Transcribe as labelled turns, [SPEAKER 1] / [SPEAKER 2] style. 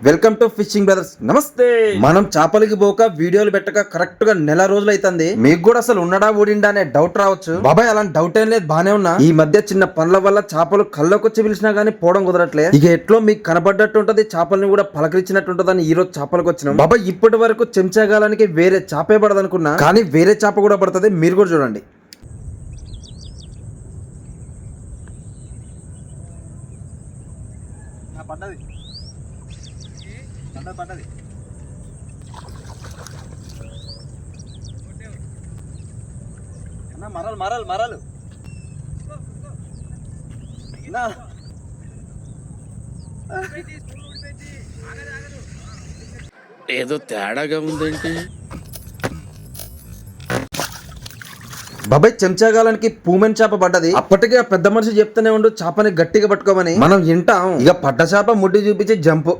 [SPEAKER 1] Welcome to fishing brothers. నమస్తే. మనం చేపలకి పోక వీడియోలు పెట్టక కరెక్ట్ గా నెల రోజులు అవుతుంది. మీకు కూడా అసలు ఉన్నడా ఊడిండా అనే డౌట్ రావచ్చు. బాబాయ్ అలాంటి డౌట్ ఏం లేదు, బానే ఉన్నా. ఈ మధ్య చిన్న పనుల వల్ల చేపలు కళ్ళకి వచ్చి పిలిచినా గానీ పోవడం కుదరట్లే. ఇక ఎట్లో మీకు కనబడ్డట్టు ఉంటది, చేపల్ని కూడా పలకరించినట్టు ఉంటదని ఈ రోజు చేపలకు వచ్చినాం. బాబాయ్ ఇప్పటి వరకు చెంచాగాలానికి వేరే చేపే పడదు అనుకున్నా, కానీ వేరే చేప కూడా పడుతుంది. మీరు కూడా చూడండి.
[SPEAKER 2] పడ్డది పడ్డది మరలు మరలు మరలు
[SPEAKER 3] ఏదో తేడాగా ఉందేంటి?
[SPEAKER 1] బాబాయ్ చెంచాగాలానికి పూమెన్ చేప పడ్డది. అప్పటికే ఆ పెద్ద మనిషి చెప్తూనే ఉండు చేపని గట్టిగా పట్టుకోమని. మనం వింటాం. ఇక పడ్డ చేప ముడ్డి చూపించి జంపు.